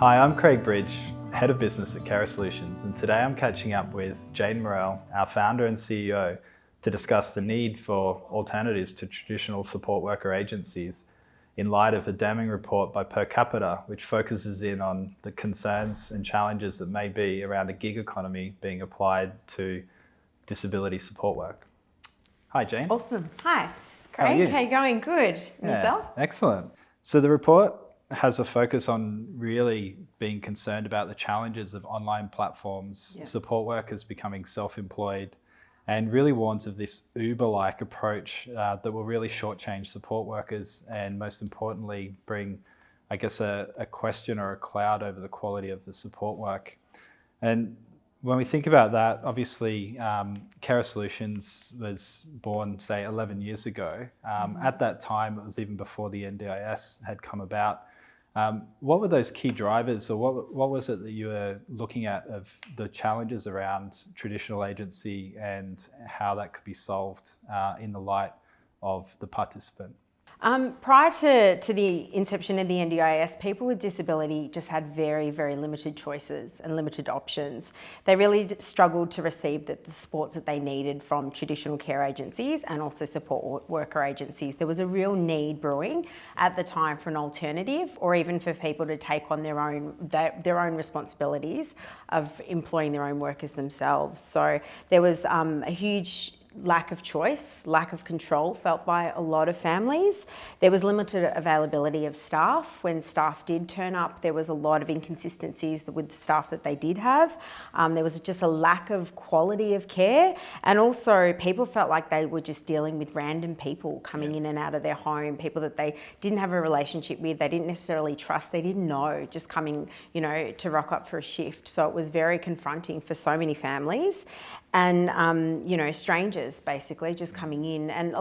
Hi, I'm Craig Bridge, Head of Business at Carer Solutions, and today I'm catching up with Jane Morrell, our founder and CEO, to discuss the need for alternatives to traditional support worker agencies in light of a damning report by Per Capita, which focuses in on the concerns and challenges that may be around a gig economy being applied to disability support work. Hi, Jane. Awesome. Hi, How are Craig. you? How you going? Good. And yourself? Excellent. So the report has a focus on really being concerned about the challenges of online platforms, support workers becoming self-employed, and really warns of this Uber-like approach that will really shortchange support workers and, most importantly, bring, I guess, a question or a cloud over the quality of the support work. And when we think about that, obviously, Carer Solutions was born, say, 11 years ago. At that time, it was even before the NDIs had come about. What were those key drivers, or what was it that you were looking at of the challenges around traditional agency and how that could be solved in the light of the participant? Prior to the inception of the NDIS, people with disability just had very, very limited choices and limited options. They really struggled to receive the supports that they needed from traditional care agencies and also support worker agencies. There was a real need brewing at the time for an alternative, or even for people to take on their own responsibilities of employing their own workers themselves. So there was a huge lack of choice, lack of control felt by a lot of families. There was limited availability of staff. When staff did turn up, there was a lot of inconsistencies with the staff that they did have. There was just a lack of quality of care, and also people felt like they were just dealing with random people coming in and out of their home, people that they didn't have a relationship with, they didn't necessarily trust, they didn't know, just coming, to rock up for a shift. So it was very confronting for so many families. And, strangers basically just coming in, and,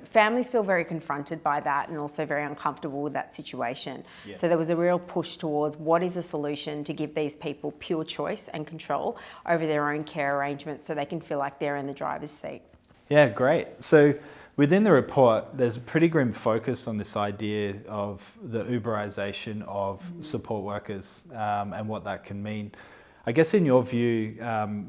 families feel very confronted by that and also very uncomfortable with that situation. Yeah. So there was a real push towards what is a solution to give these people pure choice and control over their own care arrangements so they can feel like they're in the driver's seat. Yeah, great. So within the report, there's a pretty grim focus on this idea of the Uberization of support workers and what that can mean. I guess in your view,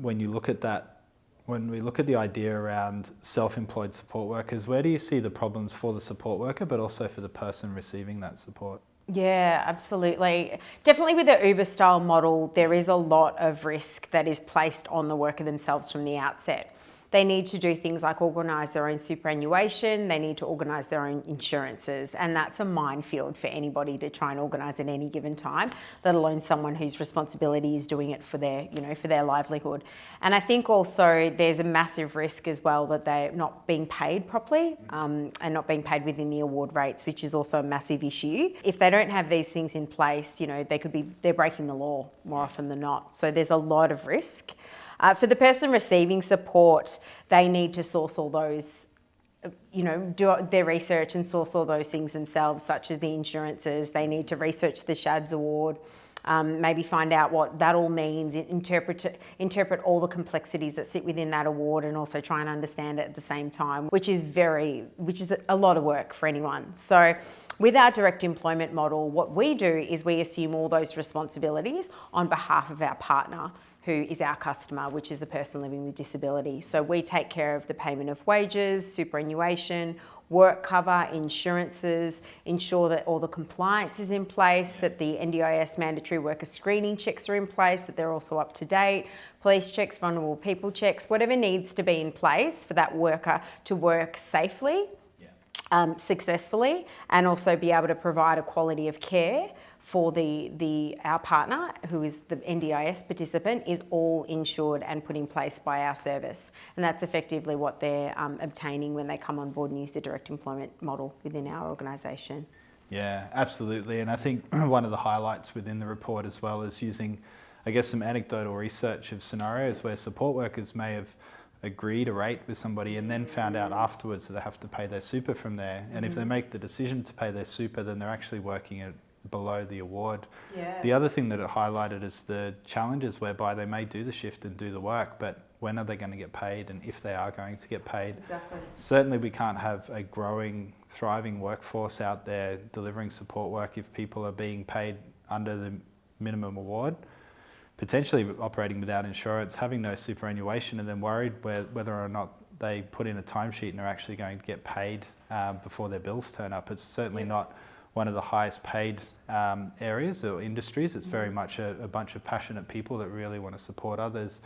when we look at the idea around self-employed support workers, where do you see the problems for the support worker, but also for the person receiving that support? Yeah, absolutely. Definitely with the Uber style model, there is a lot of risk that is placed on the worker themselves from the outset. They need to do things like organise their own superannuation, they need to organise their own insurances, and that's a minefield for anybody to try and organise at any given time, let alone someone whose responsibility is doing it for their livelihood. And I think also there's a massive risk as well that they're not being paid properly and not being paid within the award rates, which is also a massive issue. If they don't have these things in place, they're breaking the law more often than not. So there's a lot of risk. For the person receiving support, they need to source all those, do their research and source all those things themselves, such as the insurances. They need to research the SHADS award, maybe find out what that all means, interpret all the complexities that sit within that award, and also try and understand it at the same time, which is a lot of work for anyone. So with our direct employment model, what we do is we assume all those responsibilities on behalf of our partner, who is our customer, which is the person living with disability. So we take care of the payment of wages, superannuation, work cover, insurances, ensure that all the compliance is in place, that the NDIS mandatory worker screening checks are in place, that they're also up to date, police checks, vulnerable people checks, whatever needs to be in place for that worker to work safely, successfully, and also be able to provide a quality of care for our partner, who is the NDIS participant, is all insured and put in place by our service. And that's effectively what they're obtaining when they come on board and use the direct employment model within our organisation. Yeah, absolutely. And I think one of the highlights within the report as well is using, I guess, some anecdotal research of scenarios where support workers may have agreed a rate with somebody and then found out afterwards that they have to pay their super from there. And if they make the decision to pay their super, then they're actually working at below the award. Yeah. The other thing that it highlighted is the challenges whereby they may do the shift and do the work, but when are they going to get paid, and if they are going to get paid? Exactly. Certainly we can't have a growing, thriving workforce out there delivering support work if people are being paid under the minimum award, potentially operating without insurance, having no superannuation, and then worried whether or not they put in a timesheet and are actually going to get paid before their bills turn up. It's certainly not one of the highest paid areas or industries. It's very much a bunch of passionate people that really want to support others.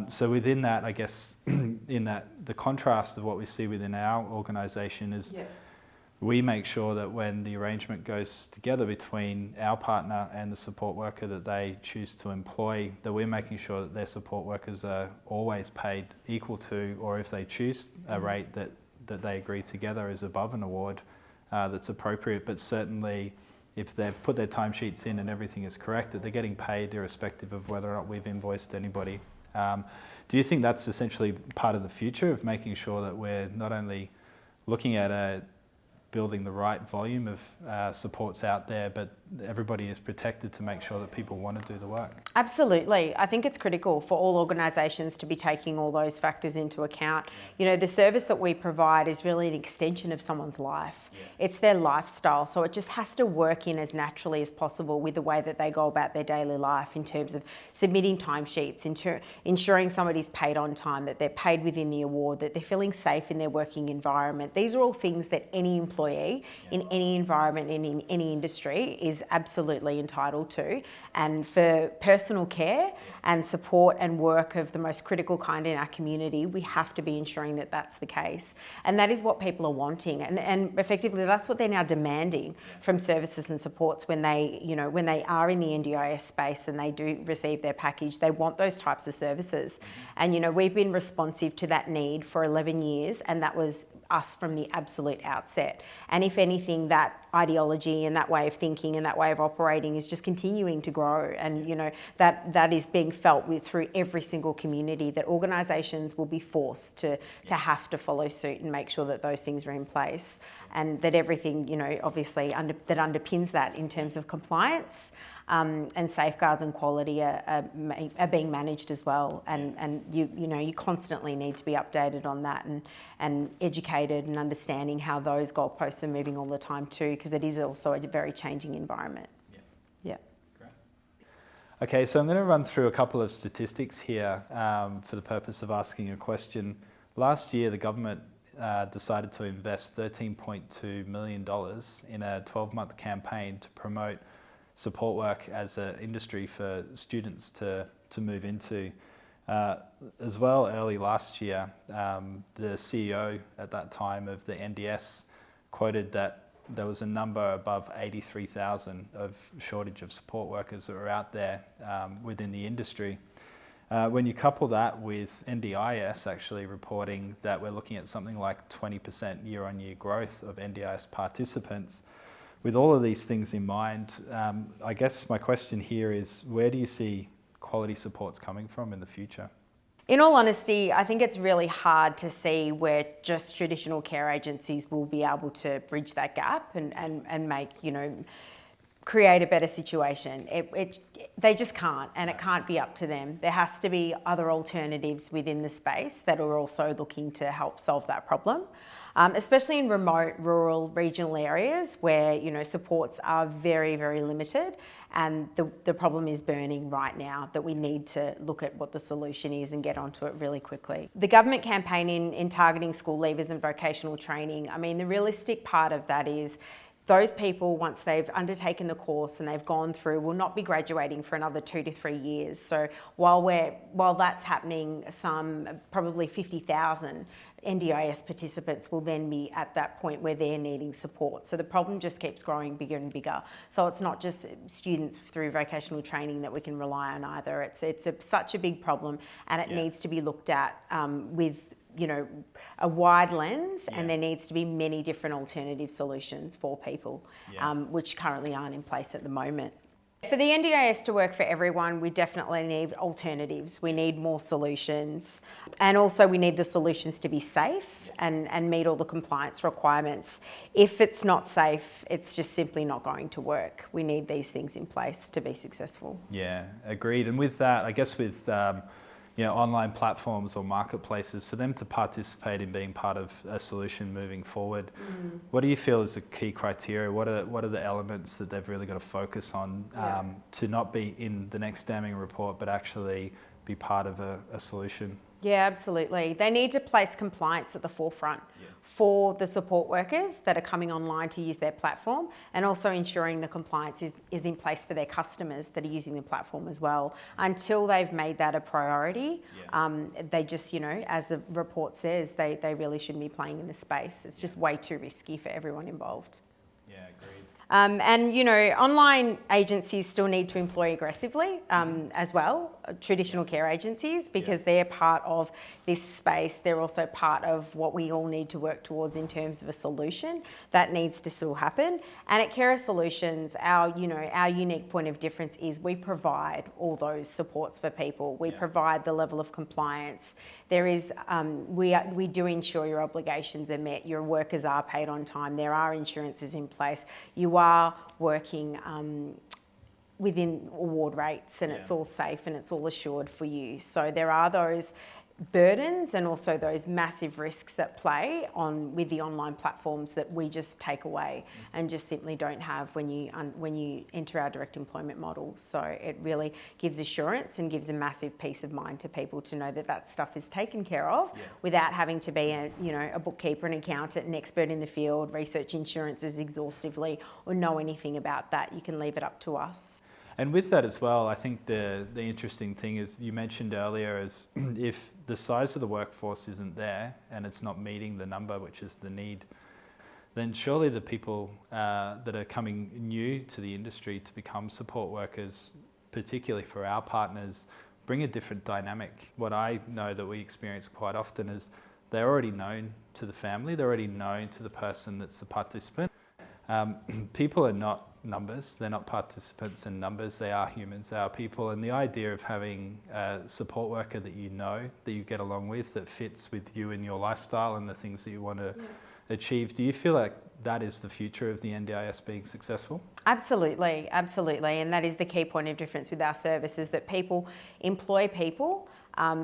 So within that, I guess, in that, the contrast of what we see within our organisation is we make sure that when the arrangement goes together between our partner and the support worker that they choose to employ, that we're making sure that their support workers are always paid equal to, or if they choose a rate that they agree together is above an award, that's appropriate. But certainly if they've put their timesheets in and everything is correct, that they're getting paid irrespective of whether or not we've invoiced anybody. Do you think that's essentially part of the future of making sure that we're not only looking at building the right volume of supports out there, but everybody is protected to make sure that people want to do the work? Absolutely. I think it's critical for all organisations to be taking all those factors into account. You know, the service that we provide is really an extension of someone's life. It's their lifestyle, so it just has to work in as naturally as possible with the way that they go about their daily life in terms of submitting timesheets, ensuring somebody's paid on time, that they're paid within the award, that they're feeling safe in their working environment. These are all things that any employee in any environment and in any industry is absolutely entitled to. And for personal care and support and work of the most critical kind in our community, we have to be ensuring that that's the case. And that is what people are wanting. And effectively, that's what they're now demanding from services and supports when they, you know, when they are in the NDIS space and they do receive their package. They want those types of services. And, you know, we've been responsive to that need for 11 years, and that was us from the absolute outset. And if anything, that ideology and that way of thinking and that way of operating is just continuing to grow. And, you know, that is being felt through every single community, that organisations will be forced to have to follow suit and make sure that those things are in place, and that everything, you know, obviously that underpins that in terms of compliance and safeguards and quality are being managed as well. And you constantly need to be updated on that and educated and understanding how those goalposts are moving all the time too, because it is also a very changing environment. Yeah. Great. Okay, so I'm going to run through a couple of statistics here for the purpose of asking a question. Last year, the government decided to invest $13.2 million in a 12-month campaign to promote support work as an industry for students to move into. As well, early last year, the CEO at that time of the NDS quoted that there was a number above 83,000 of shortage of support workers that were out there within the industry. When you couple that with NDIS actually reporting that we're looking at something like 20% year-on-year growth of NDIS participants, with all of these things in mind, I guess my question here is, where do you see quality supports coming from in the future? In all honesty, I think it's really hard to see where just traditional care agencies will be able to bridge that gap and make, you know, create a better situation. They just can't, and it can't be up to them. There has to be other alternatives within the space that are also looking to help solve that problem, especially in remote, rural, regional areas where, you know, supports are very, very limited, and the problem is burning right now, that we need to look at what the solution is and get onto it really quickly. The government campaign in targeting school leavers and vocational training, I mean, the realistic part of that is those people, once they've undertaken the course and they've gone through, will not be graduating for another 2 to 3 years. So while that's happening, some probably 50,000 NDIS participants will then be at that point where they're needing support. So the problem just keeps growing bigger and bigger. So it's not just students through vocational training that we can rely on either. It's such a big problem, and it needs to be looked at with, you know, a wide lens, and there needs to be many different alternative solutions for people, which currently aren't in place at the moment. For the NDIS to work for everyone, we definitely need alternatives. We need more solutions, and also we need the solutions to be safe and meet all the compliance requirements. If it's not safe, it's just simply not going to work. We need these things in place to be successful. Yeah, agreed. And with that, I guess with online platforms or marketplaces, for them to participate in being part of a solution moving forward. What do you feel is the key criteria? What are the elements that they've really got to focus on to not be in the next damning report, but actually be part of a solution? Yeah, absolutely. They need to place compliance at the forefront for the support workers that are coming online to use their platform, and also ensuring the compliance is in place for their customers that are using the platform as well. Until they've made that a priority, they just, as the report says, they really shouldn't be playing in the space. It's just way too risky for everyone involved. Yeah, agreed. Online agencies still need to employ aggressively as well, traditional care agencies, because they're part of this space. They're also part of what we all need to work towards in terms of a solution that needs to still happen. And at Carer Solutions, our unique point of difference is we provide all those supports for people. We provide the level of compliance. There is, we do ensure your obligations are met, your workers are paid on time, there are insurances in place, you are working within award rates, and it's all safe and it's all assured for you. So there are those burdens and also those massive risks at play with the online platforms that we just take away and just simply don't have when you enter our direct employment model. So it really gives assurance and gives a massive peace of mind to people to know that stuff is taken care of without having to be a bookkeeper, an accountant, an expert in the field, research insurances exhaustively, or know anything about that. You can leave it up to us. And with that as well, I think the interesting thing is, you mentioned earlier, is if the size of the workforce isn't there and it's not meeting the number, which is the need, then surely the people that are coming new to the industry to become support workers, particularly for our partners, bring a different dynamic. What I know that we experience quite often is they're already known to the family, they're already known to the person that's the participant. People are not numbers, they're not participants in numbers, they are humans, they are people. And the idea of having a support worker that that you get along with, that fits with you and your lifestyle and the things that you want to achieve, do you feel like that is the future of the NDIS being successful? Absolutely, absolutely. And that is the key point of difference with our service, is that people employ people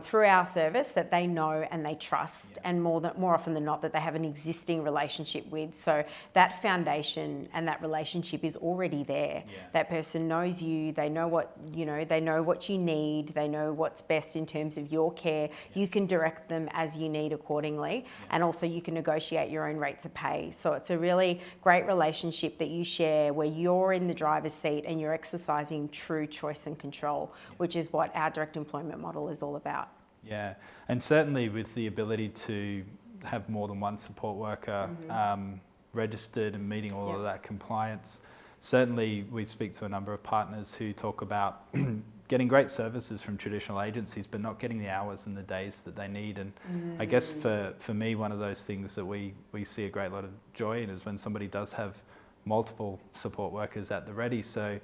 through our service that they know and they trust, and more often than not that they have an existing relationship with. So that foundation and that relationship is already there. That person knows you, they know what you need, they know what's best in terms of your care. You can direct them as you need accordingly, and also you can negotiate your own rates of pay. So it's a really great relationship that you share, where you're in the driver's seat and you're exercising true choice and control, which is what our direct employment model is all about. Yeah, and certainly with the ability to have more than one support worker registered and meeting all of that compliance, certainly we speak to a number of partners who talk about getting great services from traditional agencies, but not getting the hours and the days that they need. And I guess for me, one of those things that we see a great lot of joy in is when somebody does have multiple support workers at the ready. So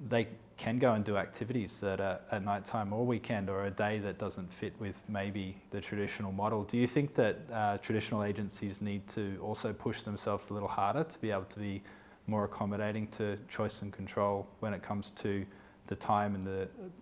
they can go and do activities that are at night time or weekend, or a day that doesn't fit with maybe the traditional model. Do you think that traditional agencies need to also push themselves a little harder to be able to be more accommodating to choice and control when it comes to the time and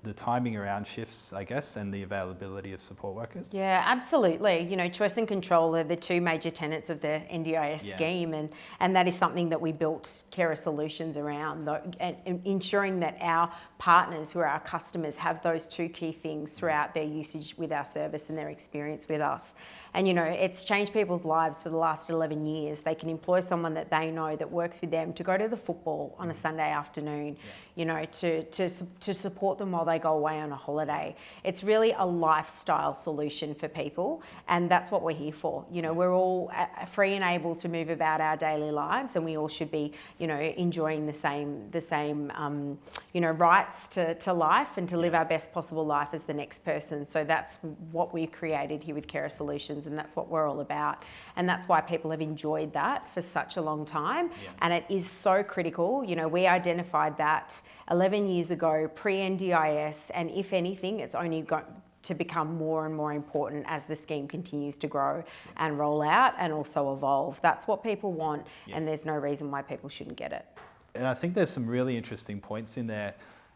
the timing around shifts, I guess, and the availability of support workers? Yeah, absolutely. Choice and control are the two major tenets of the NDIS scheme, and that is something that we built Carer Solutions around, and ensuring that our partners, who are our customers, have those two key things throughout their usage with our service and their experience with us. And it's changed people's lives for the last 11 years. They can employ someone that they know that works with them to go to the football on a Sunday afternoon, to support them while they go away on a holiday. It's really a lifestyle solution for people, and that's what we're here for. We're all free and able to move about our daily lives, and we all should be, enjoying the same rights to life and to live our best possible life as the next person. So that's what we've created here with Carer Solutions, and that's what we're all about. And that's why people have enjoyed that for such a long time. And it is so critical. We identified that 11 years ago, pre-NDIS, and if anything, it's only got to become more and more important as the scheme continues to grow and roll out and also evolve. That's what people want, and there's no reason why people shouldn't get it. And I think there's some really interesting points in there.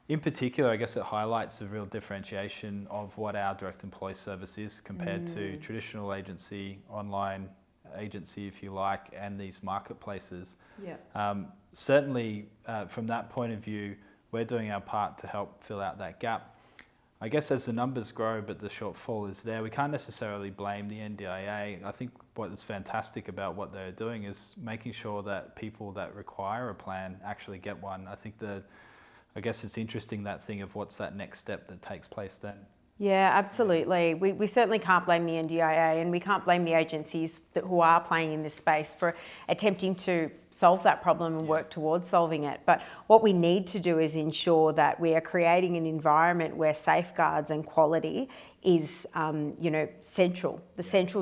In particular, I guess it highlights the real differentiation of what our direct employee service is compared to traditional agency, online agency, if you like, and these marketplaces. Yeah. Certainly, from that point of view, we're doing our part to help fill out that gap. I guess as the numbers grow, but the shortfall is there, we can't necessarily blame the NDIA. I think what is fantastic about what they're doing is making sure that people that require a plan actually get one. I guess it's interesting, that thing of what's that next step that takes place then. Yeah, absolutely. We certainly can't blame the NDIA, and we can't blame the agencies who are playing in this space for attempting to solve that problem and work towards solving it. But what we need to do is ensure that we are creating an environment where safeguards and quality is, central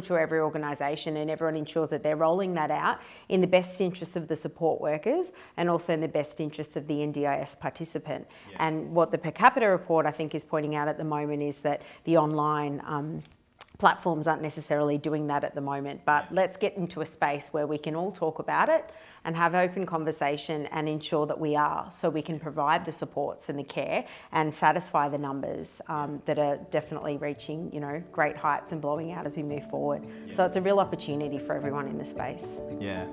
to every organisation, and everyone ensures that they're rolling that out in the best interest of the support workers and also in the best interest of the NDIS participant. Yeah. And what the Per Capita report, I think, is pointing out at the moment is that the online platforms aren't necessarily doing that at the moment, but let's get into a space where we can all talk about it and have open conversation and ensure that we are, so we can provide the supports and the care and satisfy the numbers that are definitely reaching, great heights and blowing out as we move forward. Yeah. So it's a real opportunity for everyone in the space. Yeah,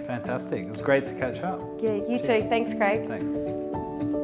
fantastic. It was great to catch up. Yeah, you too. Thanks, Craig. Thanks.